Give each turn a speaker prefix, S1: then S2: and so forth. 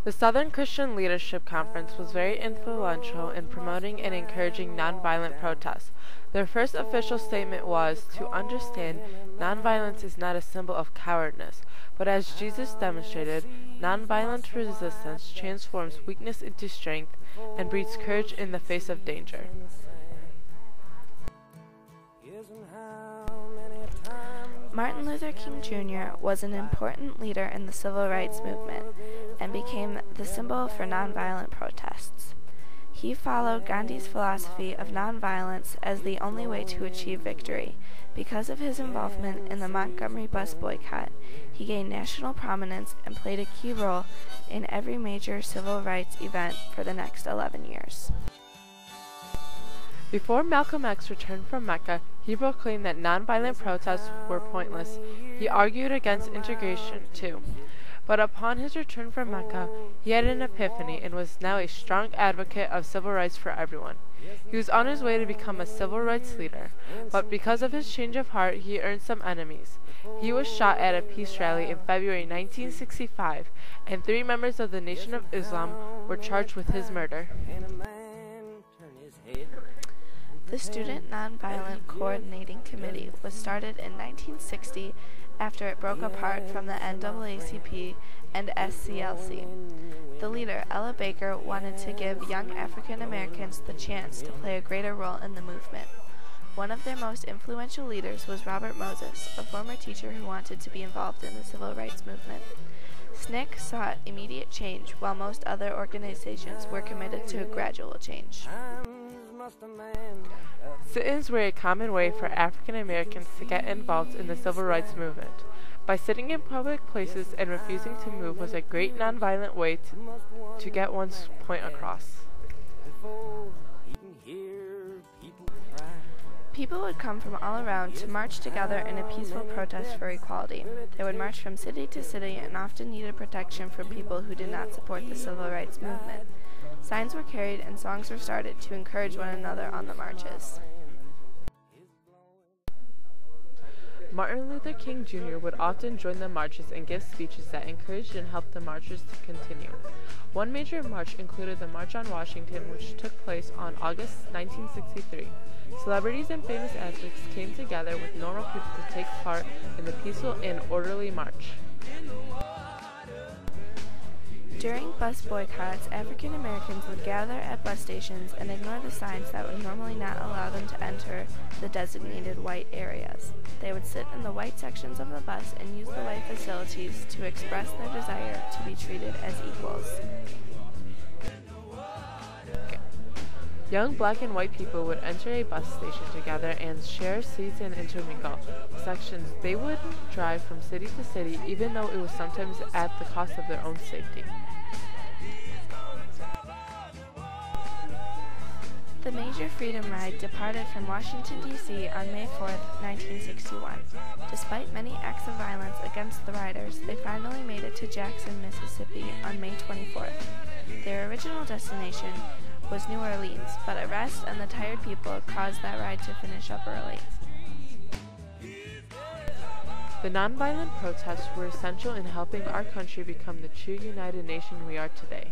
S1: The Southern Christian Leadership Conference was very influential in promoting and encouraging nonviolent protests. Their first official statement was to understand nonviolence is not a symbol of cowardness, but as Jesus demonstrated, nonviolent resistance transforms weakness into strength and breeds courage in the face of danger.
S2: Martin Luther King Jr. was an important leader in the civil rights movement and became the symbol for nonviolent protests. He followed Gandhi's philosophy of nonviolence as the only way to achieve victory. Because of his involvement in the Montgomery bus boycott, he gained national prominence and played a key role in every major civil rights event for the next 11 years.
S1: Before Malcolm X returned from Mecca, he proclaimed that nonviolent protests were pointless. He argued against integration, too. But upon his return from Mecca, he had an epiphany and was now a strong advocate of civil rights for everyone. He was on his way to become a civil rights leader, but because of his change of heart, he earned some enemies. He was shot at a peace rally in February 1965, and 3 members of the Nation of Islam were charged with his murder.
S2: The Student Nonviolent Coordinating Committee was started in 1960 after it broke apart from the NAACP and SCLC. The leader, Ella Baker, wanted to give young African Americans the chance to play a greater role in the movement. One of their most influential leaders was Robert Moses, a former teacher who wanted to be involved in the civil rights movement. SNCC sought immediate change, while most other organizations were committed to a gradual change.
S1: Sit-ins were a common way for African Americans to get involved in the civil rights movement. By sitting in public places and refusing to move was a great nonviolent way to get one's point across.
S2: People would come from all around to march together in a peaceful protest for equality. They would march from city to city and often needed protection from people who did not support the civil rights movement. Signs were carried and songs were started to encourage one another on the marches.
S1: Martin Luther King Jr. would often join the marches and give speeches that encouraged and helped the marchers to continue. One major march included the March on Washington, which took place on August 1963. Celebrities and famous athletes came together with normal people to take part in the peaceful and orderly march.
S2: During bus boycotts, African Americans would gather at bus stations and ignore the signs that would normally not allow them to enter the designated white areas. They would sit in the white sections of the bus and use the white facilities to express their desire to be treated as equals.
S1: Young black and white people would enter a bus station together and share seats and intermingle sections. They would drive from city to city, even though it was sometimes at the cost of their own safety.
S2: The major freedom ride departed from Washington, D.C. on May 4, 1961. Despite many acts of violence against the riders, they finally made it to Jackson, Mississippi on May 24th. Their original destination was New Orleans, but arrests and the tired people caused that ride to finish up early.
S1: The nonviolent protests were essential in helping our country become the true united nation we are today.